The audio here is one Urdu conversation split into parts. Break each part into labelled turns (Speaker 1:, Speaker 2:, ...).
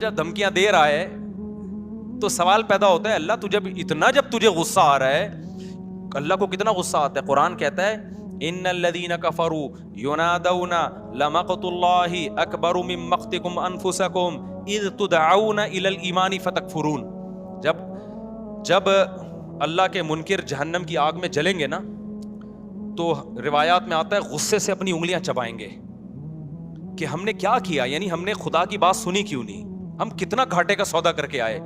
Speaker 1: جب دھمکیاں دے رہا ہے تو سوال پیدا ہوتا ہے اللہ جب تجھے غصہ آ رہا ہے، اللہ کو کتنا غصہ آتا ہے؟ قرآن کہتا ہے ان الذین کفروا ینادون لمقت اللہ اکبر من مقتکم انفسکم اذ تدعون الی الایمان فتکفرون. جب اللہ کے منکر جہنم کی آگ میں جلیں گے نا تو روایات میں آتا ہے غصے سے اپنی انگلیاں چبائیں گے کہ ہم نے کیا کیا، یعنی ہم نے خدا کی بات سنی کیوں نہیں، ہم کتنا گھاٹے کا سودا کر کے آئے،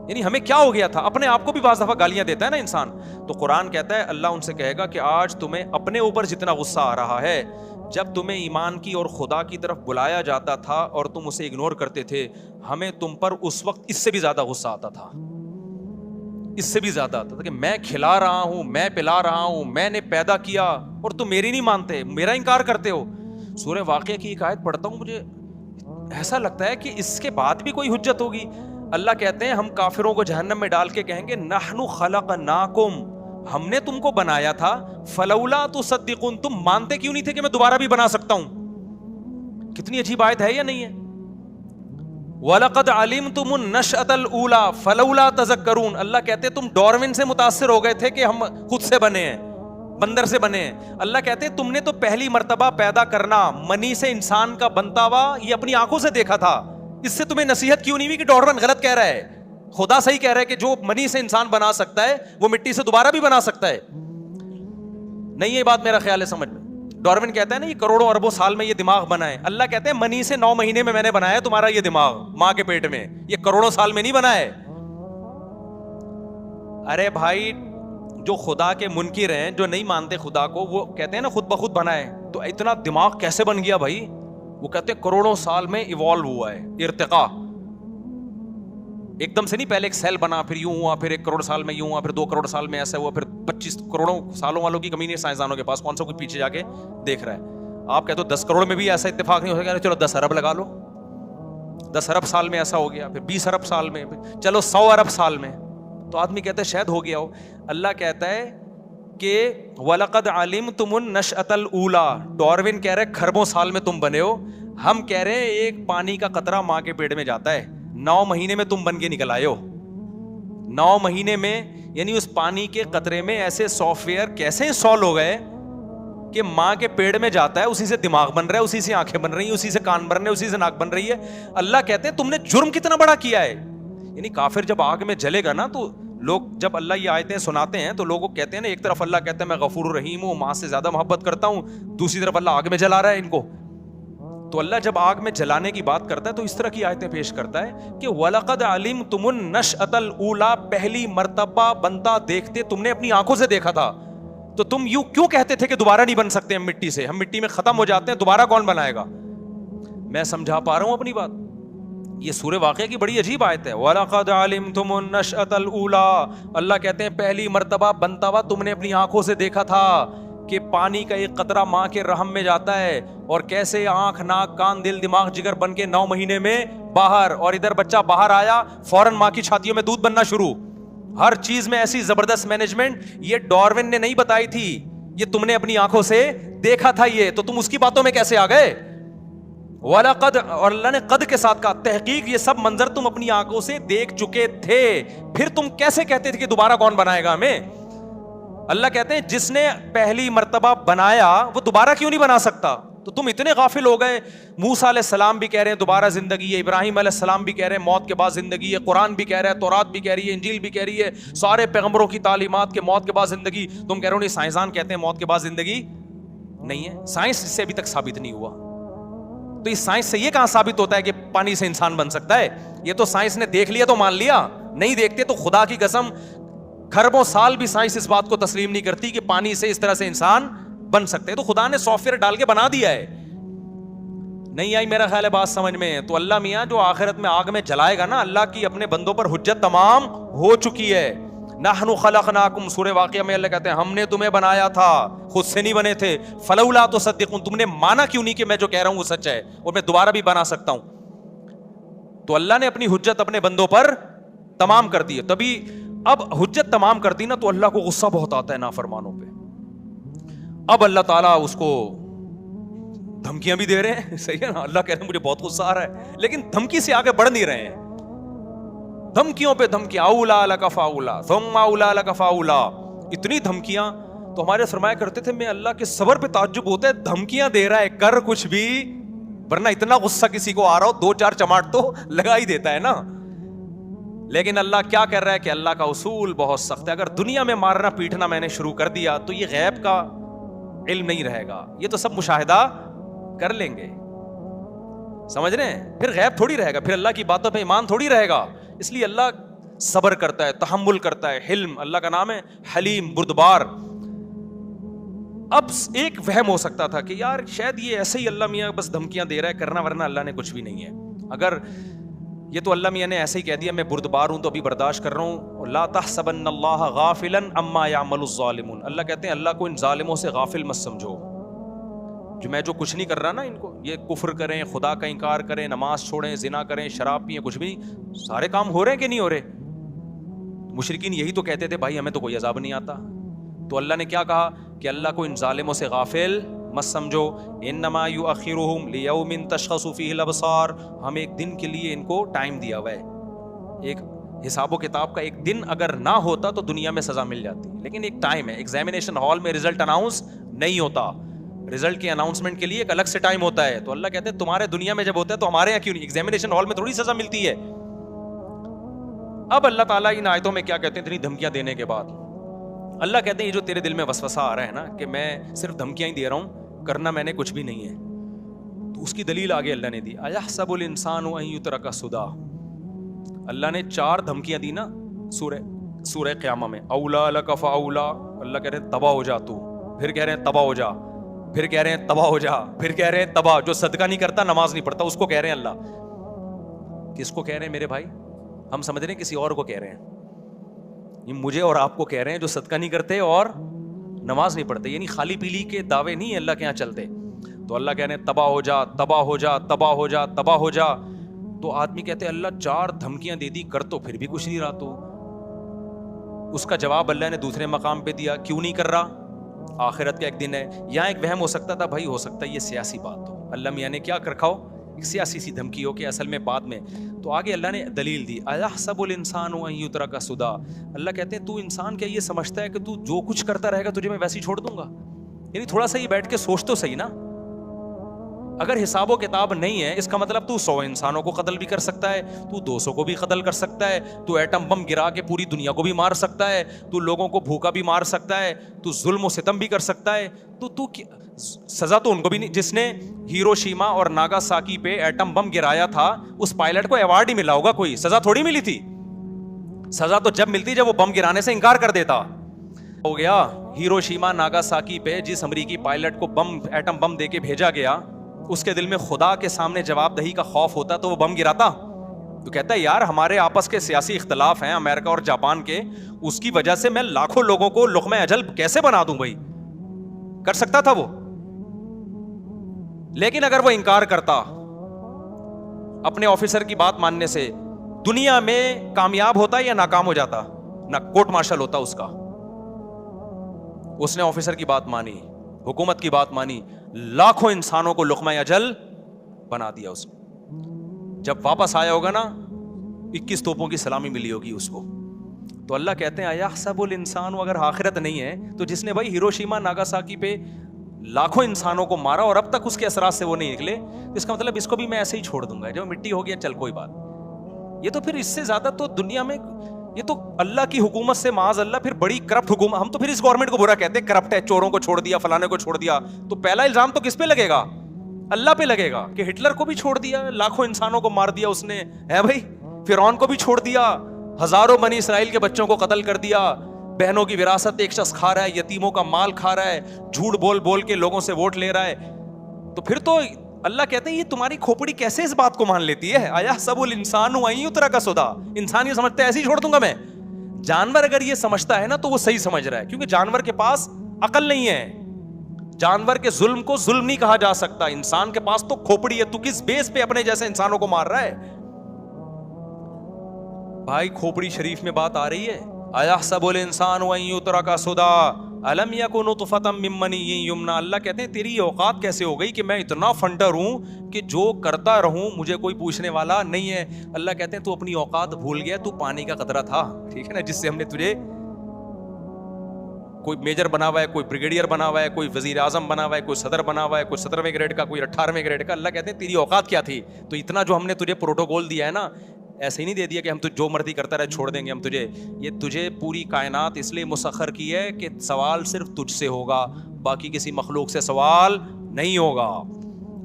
Speaker 1: یعنی ہمیں کیا ہو گیا تھا. اپنے آپ کو بھی بعض دفعہ گالیاں دیتا ہے نا انسان. تو قرآن کہتا ہے اللہ ان سے کہے گا کہ آج تمہیں اپنے اوپر جتنا غصہ آ رہا ہے، جب تمہیں ایمان کی اور خدا کی طرف بلایا جاتا تھا اور تم اسے اگنور کرتے تھے، ہمیں تم پر اس وقت اس سے بھی زیادہ غصہ آتا تھا، اس سے بھی زیادہ آتا تھا کہ میں کھلا رہا ہوں، میں پلا رہا ہوں، میں نے پیدا کیا اور تم میری نہیں مانتے، میرا انکار کرتے ہو. سورہ واقعہ کی ایک آیت پڑھتا ہوں، مجھے ایسا لگتا ہے کہ اس کے بعد بھی کوئی حجت ہوگی. اللہ کہتے ہیں ہم کافروں کو جہنم میں ڈال کے کہیں گے نحن خلقناکم، ہم نے تم کو بنایا تھا، فلولا تصدقون، تم مانتے کیوں نہیں تھے کہ میں دوبارہ بھی بنا سکتا ہوں. کتنی عجیب آیت ہے یا نہیں ہے؟ وَلَقَدْ عَلِمْتُمُ النَّشْأَةَ الْأُولَى فَلَوْلَا تَذَكَّرُونَ. اللہ کہتے ہیں تم ڈارون سے متاثر ہو گئے تھے کہ ہم خود سے بنے ہیں، بندر سے بنے ہیں. اللہ کہتے ہیں تم نے تو پہلی مرتبہ پیدا کرنا منی سے انسان کا بنتا ہوا یہ اپنی آنکھوں سے دیکھا تھا، اس سے تمہیں نصیحت کیوں نہیں ہوئی کہ ڈارون غلط کہہ رہا ہے، خدا صحیح کہہ رہا ہے کہ جو منی سے انسان بنا سکتا ہے وہ مٹی سے دوبارہ بھی بنا سکتا ہے. نہیں یہ بات میرا خیال ہے سمجھ میں. ڈارون کہتا ہے نا یہ کروڑوں اربوں سال میں یہ دماغ بنا ہے، اللہ کہتے ہیں منی سے 9 مہینے میں نے بنایا تمہارا یہ دماغ ماں کے پیٹ میں، یہ کروڑوں سال میں نہیں بنا ہے. ارے بھائی جو خدا کے منکر ہیں، جو نہیں مانتے خدا کو، وہ کہتے ہیں نا خود بخود بنا ہے، تو اتنا دماغ کیسے بن گیا بھائی؟ وہ کہتے ہیں کروڑوں سال میں ایوالو ہوا ہے، ارتقا ایک دم سے نہیں، پہلے ایک سیل بنا پھر یوں ہوا، پھر 1 کروڑ سال میں یوں ہوا، پھر 2 کروڑ سال میں ایسا ہوا، پھر 25 کروڑوں سالوں والوں کی کمی نہیں سائنسدانوں کے پاس، کون سا کوئی پیچھے جا کے دیکھ رہا ہے. آپ کہتے ہو 10 کروڑ میں بھی ایسا اتفاق نہیں ہو سکتا، چلو 10 ارب لگا لو، 10 ارب سال میں ایسا ہو گیا، پھر 20 ارب سال میں، چلو 100 ارب سال میں، تو آدمی کہتا ہے شاید ہو گیا ہو. اللہ کہتا ہے کہ وَلَقَدْ عَلِمْتُمُ النَّشْأَةَ الْأُولَى، ڈارون کہہ رہے کھربوں سال میں تم بنے ہو، ہم کہہ رہے ہیں ایک پانی کا قطرہ ماں کے پیٹ میں جاتا ہے، 9 مہینے میں تم بن کے نکل آئے ہو. 9 مہینے میں، یعنی اس پانی کے قطرے میں ایسے سافٹ ویئر کیسے انسٹال ہو گئے کہ ماں کے پیڑ میں جاتا ہے، اسی سے دماغ بن رہا ہے، اسی سے آنکھیں بن رہی ہیں، اسی سے کان بن رہے ہیں، اسی سے ناک بن رہی ہے. اللہ کہتے ہیں تم نے جرم کتنا بڑا کیا ہے. یعنی کافر جب آگ میں جلے گا نا تو لوگ جب اللہ یہ آیتیں سناتے ہیں تو لوگوں کہتے ہیں نا، ایک طرف اللہ کہتا ہے میں غفور الرحیم ہوں، ماں سے زیادہ محبت کرتا ہوں، دوسری طرف اللہ آگ میں جلا رہا ہے ان کو. تو اللہ جب آگ میں جلانے کی بات کرتا ہے تو اس طرح کی آیتیں پیش کرتا ہے کہ وَلَقَدْ عَلِمْتُمُ النَّشْأَةَ الْأُولَى، پہلی مرتبہ بنتا دیکھتے تم نے اپنی آنکھوں سے دیکھا تھا، تو تم یوں کیوں کہتے تھے کہ دوبارہ نہیں بن سکتے ہم مٹی سے، ہم مٹی میں ختم ہو جاتے ہیں، دوبارہ کون بنائے گا؟ میں سمجھا پا رہا ہوں اپنی بات؟ یہ سورہ واقعہ کی بڑی عجیب آیت ہے. وَلَقَدْ عَلِمْتُمُ النَّشْأَةَ الْأُولَى، اللہ کہتے ہیں پہلی مرتبہ بنتا ہوا تم نے اپنی آنکھوں سے دیکھا تھا کہ پانی کا ایک قطرہ ماں کے رحم میں جاتا ہے اور کیسے آنکھ ناک کان دل دماغ جگر بن کے 9 مہینے میں باہر، اور ادھر بچہ باہر آیا فوراً ماں کی چھاتیوں میں دودھ بننا شروع. ہر چیز میں ایسی زبردست مینجمنٹ، یہ ڈارون نے نہیں بتائی تھی، یہ تم نے اپنی آنکھوں سے دیکھا تھا. یہ تو تم اس کی باتوں میں کیسے آ گئے؟ وَلَقَدْ، اور اللہ نے قد کے ساتھ کہا، تحقیق یہ سب منظر تم اپنی آنکھوں سے دیکھ چکے تھے، پھر تم کیسے کہتے تھے کہ دوبارہ کون بنائے گا ہمیں؟ اللہ کہتے ہیں جس نے پہلی مرتبہ بنایا وہ دوبارہ کیوں نہیں بنا سکتا؟ تو تم اتنے غافل ہو گئے. موسیٰ علیہ السلام بھی کہہ رہے ہیں دوبارہ زندگی ہے، ابراہیم علیہ السلام بھی کہہ رہے ہیں موت کے بعد زندگی ہے، قرآن بھی کہہ رہا ہے، تورات بھی کہہ رہی ہے، انجیل بھی کہہ رہی ہے، سارے پیغمبروں کی تعلیمات کے موت کے بعد زندگی. تم کہہ رہے ہو نہیں، سائنسدان کہتے ہیں موت کے بعد زندگی نہیں ہے، سائنس سے ابھی تک ثابت نہیں ہوا. تو اس سائنس سے یہ کہاں ثابت ہوتا ہے کہ پانی سے انسان بن سکتا ہے؟ یہ تو سائنس نے دیکھ لیا تو مان لیا، نہیں دیکھتے تو خدا کی قسم کھربوں سال بھی سائنس اس بات کو تسلیم نہیں کرتی کہ پانی سے اس طرح سے انسان بن سکتے. تو خدا نے سافٹ ویئر ڈال کے بنا دیا ہے. نہیں آئی میرا خیال ہے بات سمجھ میں؟ تو اللہ میاں جو آخرت میں آگ میں جلائے گا نا، اللہ کی اپنے بندوں پر حجت تمام ہو چکی ہے. نحن خلقناکم، سورہ واقعہ میں اللہ کہتے ہیں ہم نے تمہیں بنایا تھا، خود سے نہیں بنے تھے. فلولا تصدقون، تم نے مانا کیوں نہیں کہ میں جو کہہ رہا ہوں وہ سچ ہے اور میں دوبارہ بھی بنا سکتا ہوں؟ تو اللہ نے اپنی حجت اپنے بندوں پر تمام کر دی ہے. تبھی اب حجت تمام کرتی نا تو اللہ کو غصہ بہت آتا ہے نافرمانوں پہ. اب اللہ تعالیٰ اس کو دھمکیاں بھی دے رہے ہیں, صحیح ہے نا, اللہ کہہ رہے ہیں مجھے بہت غصہ آ رہا ہے, لیکن دھمکی سے آگے بڑھ نہیں رہے ہیں, دھمکیوں پہ دھمکیاں, اولا لک فاولا ثم اولا لک فاولا, اتنی دھمکیاں. تو ہمارے فرمایا کرتے تھے میں اللہ کے صبر پہ تعجب ہوتا ہے, دھمکیاں دے رہا ہے کر کچھ بھی, ورنہ اتنا غصہ کسی کو آ رہا ہو 2-4 چماٹ تو لگا ہی دیتا ہے نا. لیکن اللہ کیا کر رہا ہے کہ اللہ کا اصول بہت سخت ہے. اگر دنیا میں مارنا پیٹنا میں نے شروع کر دیا تو یہ غیب کا علم نہیں رہے گا, یہ تو سب مشاہدہ کر لیں گے, سمجھ رہے ہیں, پھر غیب تھوڑی رہے گا, پھر اللہ کی باتوں پہ ایمان تھوڑی رہے گا. اس لیے اللہ صبر کرتا ہے, تحمل کرتا ہے, حلم اللہ کا نام ہے, حلیم بردبار. اب ایک وہم ہو سکتا تھا کہ یار شاید یہ ایسے ہی اللہ میاں بس دھمکیاں دے رہا ہے, کرنا ورنہ اللہ نے کچھ بھی نہیں ہے. اگر یہ تو اللہ میاں نے ایسے ہی کہہ دیا میں بردبار ہوں تو ابھی برداشت کر رہا ہوں. لا تحسبن اللہ غافلا عما يعمل الظالمون, اللہ کہتے ہیں اللہ کو ان ظالموں سے غافل مت سمجھو, جو میں جو کچھ نہیں کر رہا نا ان کو, یہ کفر کریں, خدا کا انکار کریں, نماز چھوڑیں, زنا کریں, شراب پئیں, کچھ بھی سارے کام ہو رہے ہیں کہ نہیں ہو رہے. مشرکین یہی تو کہتے تھے بھائی ہمیں تو کوئی عذاب نہیں آتا. تو اللہ نے کیا کہا کہ اللہ کو ان ظالموں سے غافل مت سمجھو. انما یؤخرهم لیوم تشخص فیہ الابصار, ہم ایک دن کے لیے ان کو ٹائم دیا ہوا ہے, ایک حساب و کتاب کا ایک دن اگر نہ ہوتا تو دنیا میں سزا مل جاتی, لیکن ایک ٹائم ہے. ایگزامینیشن ہال میں رزلٹ اناؤنس نہیں ہوتا, رزلٹ کے اناؤنسمنٹ کے لیے ایک الگ سے ٹائم ہوتا ہے. تو اللہ کہتے ہیں تمہارے دنیا میں جب ہوتا ہے تو ہمارے یہاں کیوں نہیں, ایگزامینیشن ہال میں تھوڑی سزا ملتی ہے. اب اللہ تعالیٰ ان آیتوں میں کیا کہتے ہیں اتنی دھمکیاں دینے کے بعد, اللہ کہتے ہیں یہ جو تیرے دل میں وسوسہ آ رہا ہے نا کہ میں صرف دھمکیاں ہی دے رہا ہوں, کرنا میں نے کچھ بھی نہیں ہے, تو اس کی دلیل آگے اللہ نے دی. ایحسب الانسان ان یترک سدی, اللہ نے 4 دھمکیاں دی نا سورہ قیامہ میں. اولا لک فاولا, اللہ کہہ رہے ہیں تباہ ہو جا تو, پھر کہہ رہے ہیں تباہ ہو جا, پھر کہہ رہے ہیں تباہ ہو جا, پھر کہہ رہے ہیں تباہ. جو صدقہ نہیں کرتا نماز نہیں پڑھتا اس کو کہہ رہے ہیں اللہ. کس کو کہہ رہے ہیں میرے بھائی, ہم سمجھ رہے ہیں کسی اور کو کہہ رہے ہیں, یہ مجھے اور آپ کو کہہ رہے ہیں جو صدقہ نہیں کرتے اور نماز نہیں پڑھتے. یعنی خالی پیلی کے دعوے نہیں اللہ کے یہاں چلتے. تو اللہ کہہ رہے ہیں تباہ ہو جا, تباہ ہو جا, تباہ ہو جا, تباہ ہو جا. تو آدمی کہتے ہیں اللہ 4 دھمکیاں دے دی, کر تو پھر بھی کچھ نہیں رہا. تو اس کا جواب اللہ نے دوسرے مقام پہ دیا, کیوں نہیں کر رہا, آخرت کا ایک دن ہے. یہاں ایک وہم ہو سکتا تھا بھائی, ہو سکتا ہے یہ سیاسی بات ہو, اللہ میاں نے کیا کر رکھا ہو ایک سیاسی سی دھمکی ہو کہ اصل میں بعد میں. تو آگے اللہ نے دلیل دی, ایحسب الانسان ان یترک سدی, اللہ کہتے ہیں تو انسان کیا یہ سمجھتا ہے کہ تو جو کچھ کرتا رہے گا تجھے میں ویسے ہی چھوڑ دوں گا. یعنی تھوڑا سا یہ بیٹھ کے سوچ تو صحیح نا, اگر حساب و کتاب نہیں ہے اس کا مطلب تو 100 انسانوں کو قتل بھی کر سکتا ہے, تو 200 کو بھی قتل کر سکتا ہے, تو ایٹم بم گرا کے پوری دنیا کو بھی مار سکتا ہے, تو لوگوں کو بھوکا بھی مار سکتا ہے, تو ظلم و ستم بھی کر سکتا ہے. تو سزا تو ان کو بھی نہیں, جس نے ہیروشیما اور ناگاساکی پہ ایٹم بم گرایا تھا اس پائلٹ کو ایوارڈ ہی ملا ہوگا, کوئی سزا تھوڑی ملی تھی. سزا تو جب ملتی جب وہ بم گرانے سے انکار کر دیتا. ہو گیا ہیروشیما ناگاساکی پہ جس امریکی پائلٹ کو ایٹم بم دے کے بھیجا گیا, اس کے دل میں خدا کے سامنے جواب دہی کا خوف ہوتا تو وہ بم گراتا. تو کہتا ہے یار ہمارے آپس کے سیاسی اختلاف ہیں امریکہ اور جاپان کے, اس کی وجہ سے میں لاکھوں لوگوں کو لقمہ اجل کیسے بنا دوں بھائی, کر سکتا تھا وہ. لیکن اگر وہ انکار کرتا اپنے آفیسر کی بات ماننے سے, دنیا میں کامیاب ہوتا یا ناکام ہو جاتا, نہ کورٹ مارشل ہوتا اس کا. اس نے آفیسر کی بات مانی, حکومت کی بات مانی, لاکھوں انسانوں کو لقمہ اجل بنا دیا اس نے. جب واپس آیا ہوگا نا 21 توپوں کی سلامی ملی ہوگی اس کو. تو اللہ کہتے ہیں ایحسب الانسان, اگر آخرت نہیں ہے تو جس نے بھائی ہیروشیما ناگاساکی پہ لاکھوں انسانوں کو مارا اور اب تک اس کے اثرات سے وہ نہیں نکلے, اس کا مطلب اس کو بھی میں ایسے ہی چھوڑ دوں گا, جب مٹی ہو گیا چل کوئی بات. یہ تو پھر اس سے زیادہ تو دنیا میں یہ تو اللہ کی حکومت سے معاذ اللہ پھر بڑی کرپٹ حکومت. ہم تو پھر اس گورنمنٹ کو برا کہتے ہیں, کرپٹ ہے, چوروں کو چھوڑ دیا, فلانے کو چھوڑ دیا. تو پہلا الزام تو کس پہ لگے گا, اللہ پہ لگے گا کہ ہٹلر کو بھی چھوڑ دیا, لاکھوں انسانوں کو مار دیا اس نے, ہے بھائی, فرعون کو بھی چھوڑ دیا, ہزاروں بنی اسرائیل کے بچوں کو قتل کر دیا, بہنوں کی وراثت ایک شخص کھا رہا ہے, یتیموں کا مال کھا رہا ہے, جھوٹ بول بول کے لوگوں سے ووٹ لے رہا ہے. تو پھر تو اللہ کہتے ہیں یہ تمہاری کھوپڑی کیسے اس بات کو مان لیتی ہے, ایحسب الانسان ان یترک سدی, انسان یہ سمجھتا ہے ایسے ہی چھوڑ دوں گا میں. جانور اگر یہ سمجھتا ہے نا تو وہ صحیح سمجھ رہا ہے, کیونکہ جانور کے پاس عقل نہیں ہے. جانور کے ظلم کو ظلم نہیں کہا جا سکتا, انسان کے پاس تو کھوپڑی ہے. تو کس بیس پہ اپنے جیسے انسانوں کو مار رہا ہے بھائی. کھوپڑی شریف میں بات آ رہی ہے, ایحسب الانسان ان یترک سدی, الم یکن نطفۃ من منی یمنی, اللہ کہتے ہیں تیری یہ اوقات کیسے ہو گئی کہ میں اتنا فنڈر ہوں کہ جو کرتا رہوں مجھے کوئی پوچھنے والا نہیں ہے. اللہ کہتے ہیں تو اپنی اوقات بھول گیا, تو پانی کا قطرہ تھا, ٹھیک ہے نا, جس سے ہم نے تجھے کوئی میجر بنا ہوا ہے, کوئی بریگیڈیئر بنا ہوا ہے, کوئی وزیر اعظم بنا ہوا ہے, کوئی صدر بنا ہوا ہے, کوئی 17ویں گریڈ کا, کوئی 18ویں گریڈ کا. اللہ کہتے ہیں تیری اوقات کیا تھی, تو اتنا جو ہم نے تجھے پروٹوکول دیا ہے نا, ایسے ہی نہیں دے دیا کہ ہم تو جو مرضی کرتا رہے چھوڑ دیں گے ہم تجھے. یہ تجھے پوری کائنات اس لیے مسخر کی ہے کہ سوال صرف تجھ سے ہوگا, باقی کسی مخلوق سے سوال نہیں ہوگا.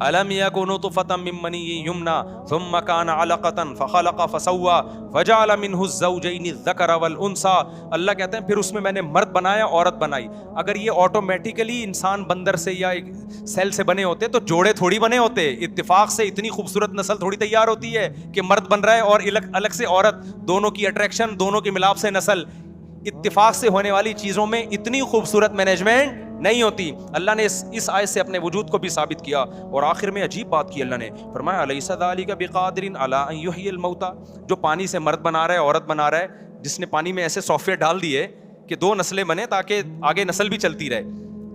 Speaker 1: الم یکن نطفۃ من منی یمنی ثم کان علقۃ فخلق فسوى وجعل منه الزوجین الذکر والانثى. اللہ کہتے ہیں پھر اس میں میں نے مرد بنایا عورت بنائی. اگر یہ آٹومیٹیکلی انسان بندر سے یا سیل سے بنے ہوتے تو جوڑے تھوڑی بنے ہوتے, اتفاق سے اتنی خوبصورت نسل تھوڑی تیار ہوتی ہے کہ مرد بن رہا ہے اور الگ سے عورت, دونوں کی اٹریکشن, دونوں کے ملاپ سے نسل. اتفاق سے ہونے والی چیزوں میں اتنی خوبصورت مینجمنٹ نہیں ہوتی. اللہ نے اس آیت سے اپنے وجود کو بھی ثابت کیا. اور آخر میں عجیب بات کی اللہ نے, فرمایا الیس ذلک بقادر علی ان یحیی الموتى. جو پانی سے مرد بنا رہا ہے عورت بنا رہا ہے, جس نے پانی میں ایسے سافٹ ویئر ڈال دیے کہ 2 نسلیں بنے تاکہ آگے نسل بھی چلتی رہے,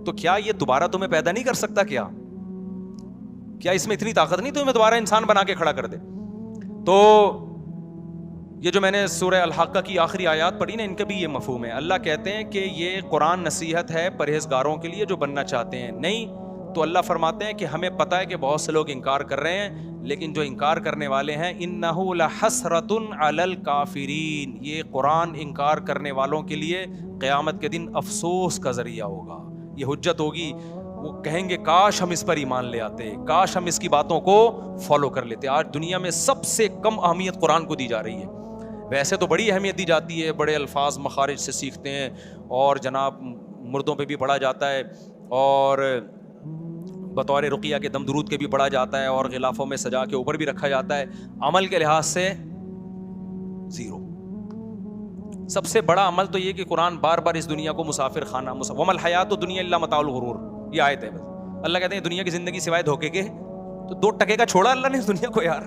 Speaker 1: تو کیا یہ دوبارہ تمہیں پیدا نہیں کر سکتا؟ کیا اس میں اتنی طاقت نہیں تمہیں دوبارہ انسان بنا کے کھڑا کر دے؟ تو یہ جو میں نے سورہ الحاقہ کی آخری آیات پڑھی نا, ان کا بھی یہ مفہوم ہے. اللہ کہتے ہیں کہ یہ قرآن نصیحت ہے پرہیزگاروں کے لیے جو بننا چاہتے ہیں. نہیں تو اللہ فرماتے ہیں کہ ہمیں پتہ ہے کہ بہت سے لوگ انکار کر رہے ہیں, لیکن جو انکار کرنے والے ہیں انہ لحسرۃ علی الکافرین, یہ قرآن انکار کرنے والوں کے لیے قیامت کے دن افسوس کا ذریعہ ہوگا. یہ حجت ہوگی, وہ کہیں گے کاش ہم اس پر ایمان لے آتے, کاش ہم اس کی باتوں کو فالو کر لیتے. آج دنیا میں سب سے کم اہمیت قرآن کو دی جا رہی ہے. ویسے تو بڑی اہمیت دی جاتی ہے, بڑے الفاظ مخارج سے سیکھتے ہیں, اور جناب مردوں پہ بھی پڑھا جاتا ہے, اور بطور رقیہ کے دم درود کے بھی پڑھا جاتا ہے, اور غلافوں میں سجا کے اوپر بھی رکھا جاتا ہے. عمل کے لحاظ سے زیرو. سب سے بڑا عمل تو یہ کہ قرآن بار بار اس دنیا کو مسافر خانہ, وما الحیات الدنیا الا متاع الغرور, یہ آیت ہے. بس اللہ کہتے ہیں دنیا کی زندگی سوائے دھوکے کے, تو 2 ٹکے کا چھوڑا اللہ نے اس دنیا کو یار.